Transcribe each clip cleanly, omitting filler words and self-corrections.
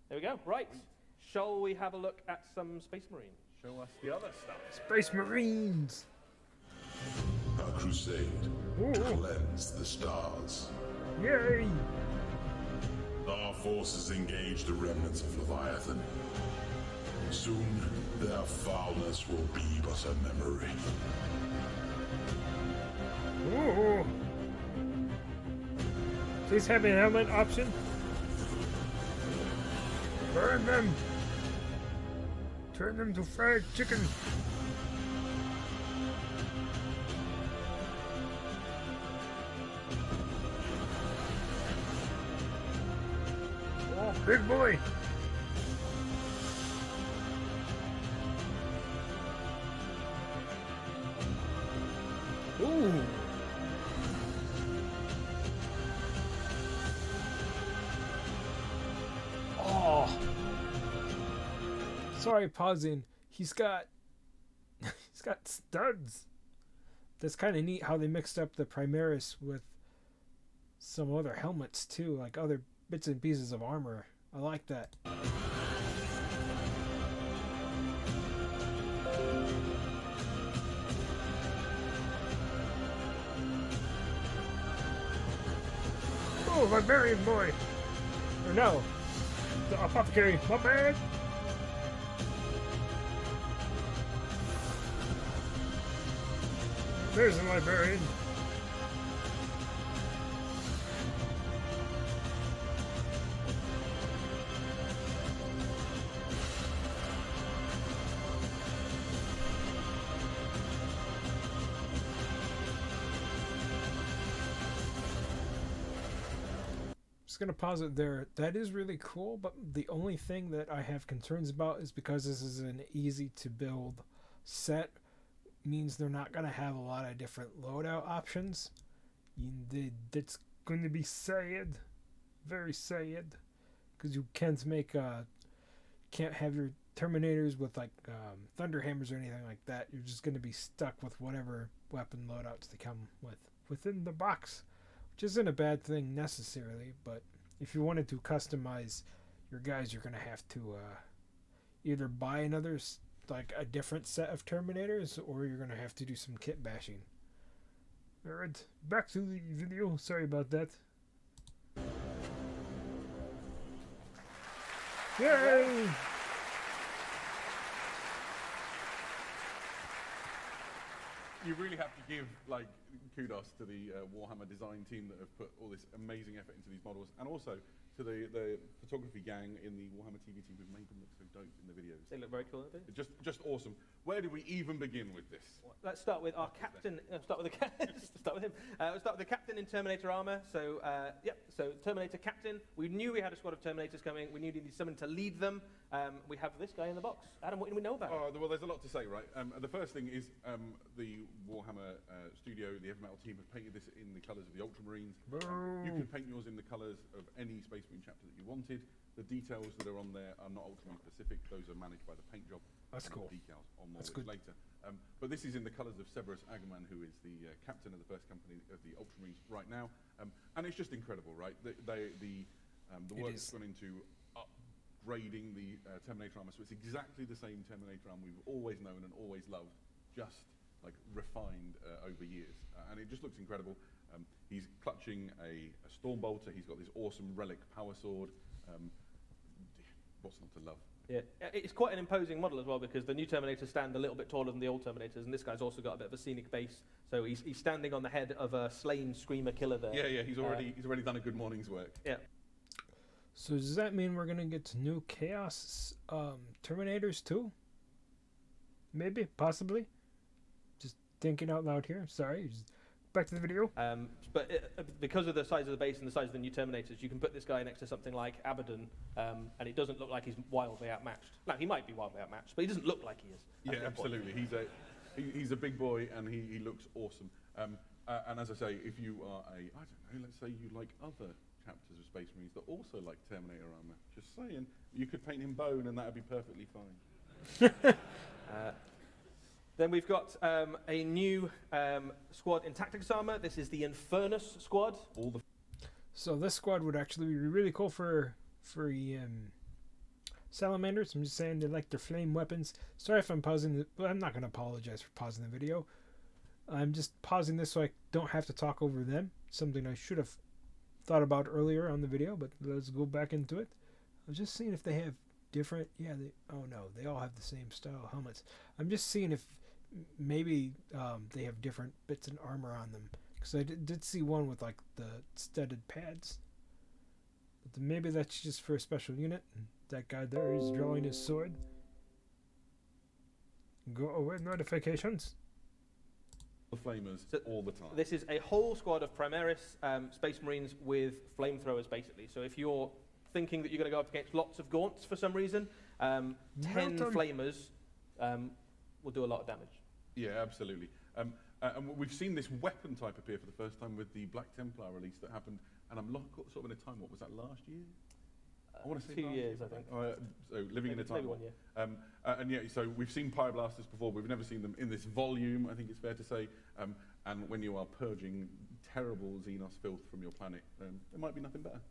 There we go. Right. Shall we have a look at some Space Marine? Show us the other stuff. Space Marines! A crusade to cleanse the stars. Yay! Our forces engage the remnants of Leviathan. Soon, their foulness will be but a memory. Ooh! Please have a helmet option. Burn them! Turn them to fried chicken! Oh, big boy! Ooh! Oh! Sorry, pausing. He's got studs. That's kind of neat how they mixed up the Primaris with some other helmets too, like other bits and pieces of armor. I like that. Oh, Barbarian boy! Or no, the Apothecary, my bad! There's a librarian. Just gonna pause it there. That is really cool, but the only thing that I have concerns about is because this is an easy to build set, means they're not gonna have a lot of different loadout options. That's going to be sad, very sad, because you can't have your Terminators with like Thunder Hammers or anything like that. You're just gonna be stuck with whatever weapon loadouts they come with within the box, which isn't a bad thing necessarily, but if you wanted to customize your guys, you're gonna have to either buy like a different set of Terminators, or you're gonna have to do some kit bashing. Alright, back to the video. Sorry about that. Yay! You really have to give like kudos to the Warhammer design team that have put all this amazing effort into these models, and also to the photography gang in the Warhammer TV team who've made them look so dope in the videos. They look very cool, don't they? Just awesome. Where do we even begin with this? Let's start with our captain. Start with him. We'll start with the captain in Terminator armor. So, so Terminator captain. We knew we had a squad of Terminators coming. We knew we needed someone to lead them. We have this guy in the box. Adam, what do we know about him? Well, there's a lot to say, right? The first thing is the Warhammer studio, the Heavy Metal team, have painted this in the colours of the Ultramarines. You can paint yours in the colours of any Space Marine chapter that you wanted. The details that are on there are not Ultramarine specific. Those are managed by the paint job. That's cool. Decals on more That's good. later. But this is in the colours of Severus Agaman, who is the captain of the first company of the Ultramarines right now. And it's just incredible, right? The work that's gone into upgrading the Terminator armor, so it's exactly the same Terminator armor we've always known and always loved, just like refined over years. And it just looks incredible. He's clutching a Storm Bolter. He's got this awesome relic power sword. What's not to love? Yeah, it's quite an imposing model as well, because the new Terminators stand a little bit taller than the old Terminators, and this guy's also got a bit of a scenic base. So he's standing on the head of a slain Screamer killer there. Yeah, he's already done a good morning's work. Yeah. So does that mean we're gonna get new Chaos Terminators too? Maybe, possibly. Just thinking out loud here. Sorry. Just back to the video. But because of the size of the base and the size of the new Terminators, you can put this guy next to something like Abaddon, and it doesn't look like he's wildly outmatched. Now, he might be wildly outmatched, but he doesn't look like he is. Yeah, absolutely. He's a big boy, and he looks awesome. And as I say, if you are let's say you like other chapters of Space Marines that also like Terminator armor, just saying, you could paint him bone, and that'd be perfectly fine. Then we've got a new squad in Tactics armor. This is the Infernus squad. So this squad would actually be really cool for salamanders. I'm just saying they like their flame weapons. Sorry if I'm pausing. Well, I'm not going to apologize for pausing the video. I'm just pausing this so I don't have to talk over them. Something I should have thought about earlier on the video, but let's go back into it. I was just seeing if they have different. Yeah, oh no, they all have the same style helmets. I'm just seeing if maybe they have different bits of armor on them. Because I did see one with like the studded pads. But maybe that's just for a special unit. And that guy there is drawing his sword. Go away notifications. The flamers all the time. This is a whole squad of Primaris Space Marines with flamethrowers, basically. So if you're thinking that you're going to go up against lots of gaunts for some reason, 10 flamers will do a lot of damage. Yeah, absolutely. And we've seen this weapon type appear for the first time with the Black Templar release that happened, and I'm sort of in a time, what was that, last year? I want to say 2 years, I think. So living in a time. Maybe 1 year. And yeah, so we've seen pyroblasters before. We've never seen them in this volume, I think it's fair to say. And when you are purging terrible Xenos filth from your planet, there might be nothing better.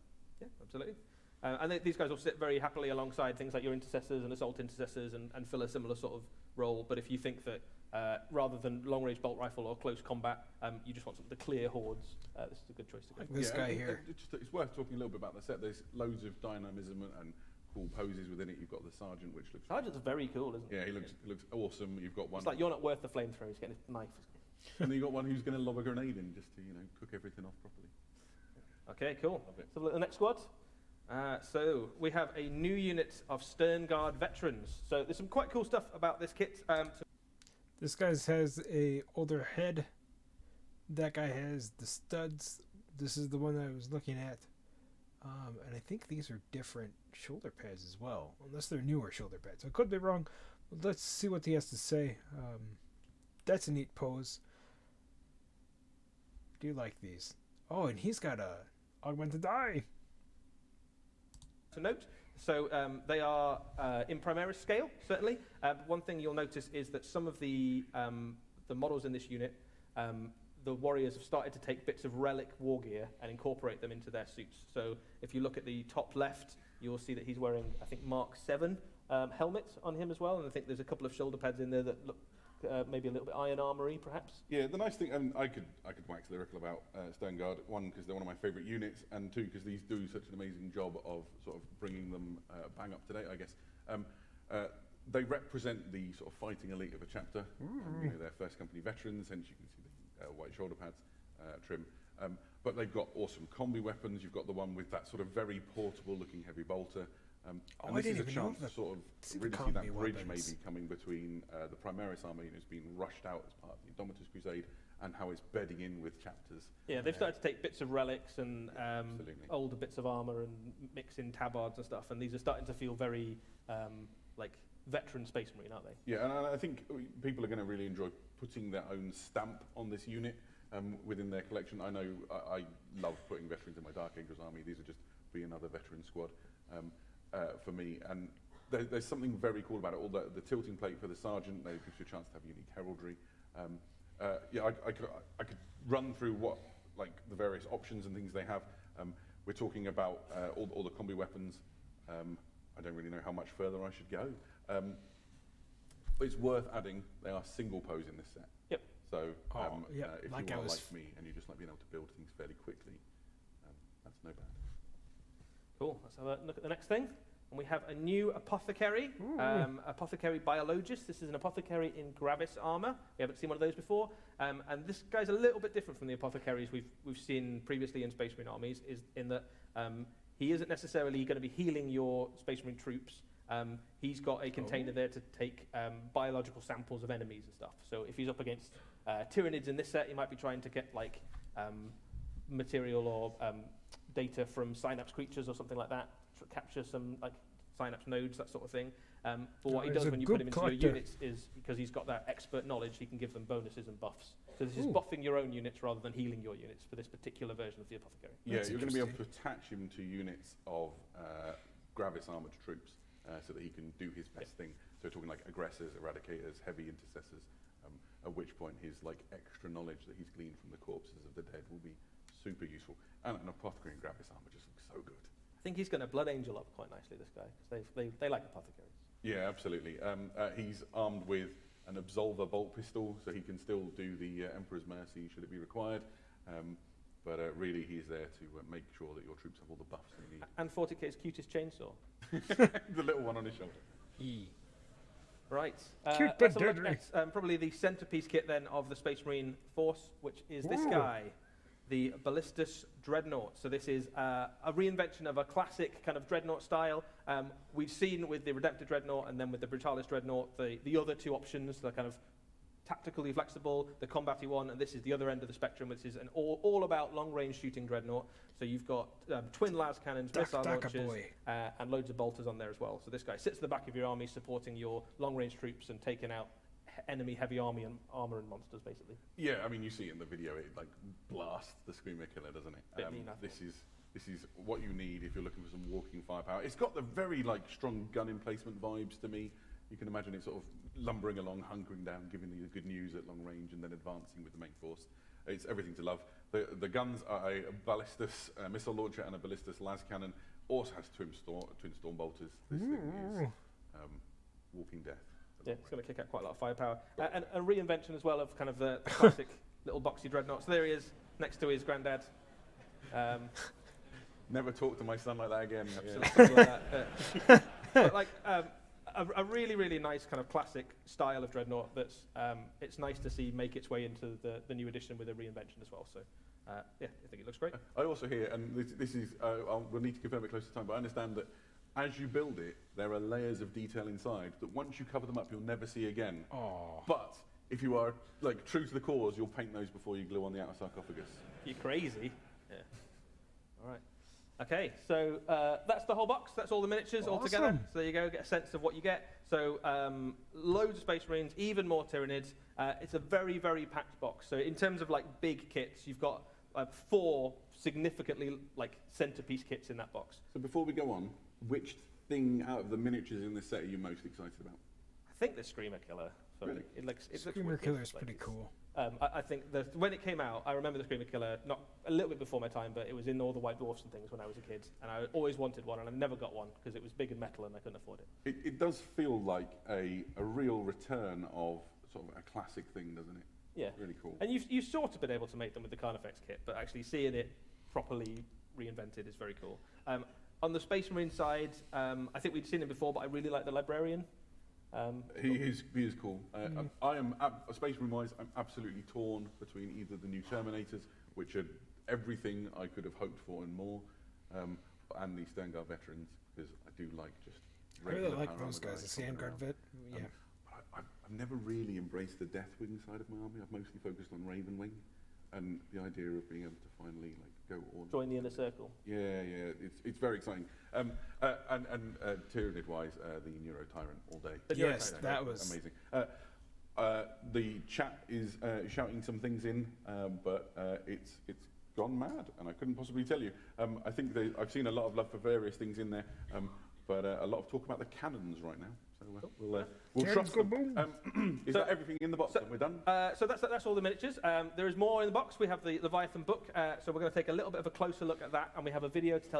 Yeah, absolutely. And these guys will sit very happily alongside things like your intercessors and assault intercessors and fill a similar sort of role. But if you think that rather than long-range bolt rifle or close combat, you just want something to clear hordes, this is a good choice to go. Like this guy here. It's worth talking a little bit about the set. There's loads of dynamism and cool poses within it. You've got the Sergeant, which looks... Sergeant's very cool, isn't he? Yeah, he looks awesome. You've got one... It's like you're not worth the flamethrower, he's getting his knife. And then you've got one who's going to lob a grenade in just to, cook everything off properly. Okay, cool. Let's have a look at the next squad. So we have a new unit of Stern Guard veterans. So there's some quite cool stuff about this kit. This guy has a older head. That guy has the studs. This is the one that I was looking at. And I think these are different shoulder pads as well. Unless they're newer shoulder pads. I could be wrong. But let's see what he has to say. That's a neat pose. Do you like these? Oh, and he's got a augmented eye. To note, so they are in Primaris scale, certainly. One thing you'll notice is that some of the models in this unit, the warriors have started to take bits of relic war gear and incorporate them into their suits. So if you look at the top left, you'll see that he's wearing, I think, Mark 7 helmet on him as well, and I think there's a couple of shoulder pads in there that look maybe a little bit iron armory, perhaps. Yeah, the nice thing, and I could wax lyrical about Stern Guard. One, because they're one of my favourite units, and two, because these do such an amazing job of sort of bringing them bang up to date, I guess. They represent the sort of fighting elite of a chapter. They're first company veterans, hence you can see the white shoulder pads trim. But they've got awesome combi weapons. You've got the one with that sort of very portable-looking heavy bolter. And this is a chance to sort of really see that bridge maybe coming between the Primaris army who's been rushed out as part of the Indomitus Crusade and how it's bedding in with chapters. Yeah, they've started to take bits of relics and older bits of armour and mix in tabards and stuff, and these are starting to feel very like veteran Space Marine, aren't they? Yeah, and I think people are going to really enjoy putting their own stamp on this unit within their collection. I know I love putting veterans in my Dark Angels army. These are just be another veteran squad. For me, and there's something very cool about it. All the tilting plate for the Sergeant, that gives you a chance to have unique heraldry. I could run through what the various options and things they have. We're talking about all the combi weapons. I don't really know how much further I should go. It's worth adding they are single pose in this set. Yep. So if like you are like me and you just like being able to build things fairly quickly, that's no bad. Cool. Let's have a look at the next thing. And we have a new Apothecary, Apothecary Biologist. This is an Apothecary in Gravis armor. We haven't seen one of those before. And this guy's a little bit different from the Apothecaries we've seen previously in Space Marine armies, is in that he isn't necessarily going to be healing your Space Marine troops. He's got a container there to take biological samples of enemies and stuff. So if he's up against Tyranids in this set, he might be trying to get material or data from synapse creatures or something like that, capture some synapse nodes, that sort of thing. But what he does when you put him into your units is, because he's got that expert knowledge, he can give them bonuses and buffs. So this is buffing your own units rather than healing your units for this particular version of the Apothecary. Yeah, you're going to be able to attach him to units of Gravis armoured troops so that he can do his best thing. So we're talking like aggressors, eradicators, heavy intercessors, at which point his extra knowledge that he's gleaned from the corpses of the dead will be super useful. And an Apothecary in Gravis armour just looks so good. I think he's going to Blood Angel up quite nicely, this guy, because they like apothecaries. Yeah, absolutely. He's armed with an Absolver bolt pistol, so he can still do the Emperor's Mercy should it be required. But really, he's there to make sure that your troops have all the buffs they need. And 40k's cutest chainsaw. The little one on his shoulder. Right. Cute Let's but have a look deadly. at probably the centerpiece kit then of the Space Marine force, which is this guy, the Ballistus Dreadnought. So this is a reinvention of a classic kind of Dreadnought style. We've seen with the Redemptor Dreadnought and then with the Brutalis Dreadnought, the other two options, the kind of tactically flexible, the combaty one, and this is the other end of the spectrum, which is an all about long-range shooting Dreadnought. So you've got twin las cannons, missile launchers, and loads of bolters on there as well. So this guy sits at the back of your army, supporting your long-range troops and taking out enemy heavy army and armor and monsters, basically. Yeah, I mean, you see it in the video, it like blasts the Screamer Killer, doesn't it? Bit mean, I this is what you need if you're looking for some walking firepower. It's got the very like strong gun emplacement vibes to me. You can imagine it sort of lumbering along, hunkering down, giving you the good news at long range, and then advancing with the main force. It's everything to love. The guns are a ballistus missile launcher and a ballistus las cannon. Also has twin storm bolters. This thing is walking death. Yeah, it's going to kick out quite a lot of firepower. And a reinvention as well of kind of the classic little boxy Dreadnought. So there he is, next to his granddad. Never talk to my son like that again. Something like that. But like a really, really nice kind of classic style of Dreadnought that's it's nice to see make its way into the new edition with a reinvention as well. So yeah, I think it looks great. I also hear, and this is, we'll need to confirm it close to time, but I understand that as you build it, there are layers of detail inside that once you cover them up, you'll never see again. Oh. But if you are like true to the cause, you'll paint those before you glue on the outer sarcophagus. You're crazy. Yeah. All right. Okay, so that's the whole box. That's all the miniatures all together. So there you go, get a sense of what you get. So loads of Space Marines, even more Tyranids. It's a very, very packed box. So in terms of like big kits, you've got 4 significantly like centerpiece kits in that box. So before we go on, which thing out of the miniatures in this set are you most excited about? I think the Screamer Killer. Really? It looks Screamer wicked. Killer is pretty cool. I think when it came out, I remember the Screamer Killer, not a little bit before my time, but it was in all the White Dwarfs and things when I was a kid, and I always wanted one, and I never got one because it was big and metal and I couldn't afford it. It does feel like a real return of sort of a classic thing, doesn't it? Yeah. Really cool. And you've sort of been able to make them with the Carnifex kit, but actually seeing it properly reinvented is very cool. On the Space Marine side, I think we'd seen him before, but I really like the Librarian. He is cool. I am, Space Marine wise, I'm absolutely torn between either the new Terminators, which are everything I could have hoped for and more, and the Sternguard veterans, because I do like just... I really like those guys, the Sandguard vet. Yeah. I've never really embraced the Deathwing side of my army. I've mostly focused on Ravenwing, and the idea of being able to finally like go all... Join the inner circle. Yeah, it's very exciting. And Tyranid-wise, the Neuro Tyrant all day. Yes, that was amazing. The chat is shouting some things in, but it's gone mad, and I couldn't possibly tell you. I think I've seen a lot of love for various things in there, but a lot of talk about the cannons right now. So we'll trust them. Is that everything in the box? And we're done. So that's all the miniatures. There is more in the box. We have the Leviathan book, so we're going to take a little bit of a closer look at that, and we have a video to tell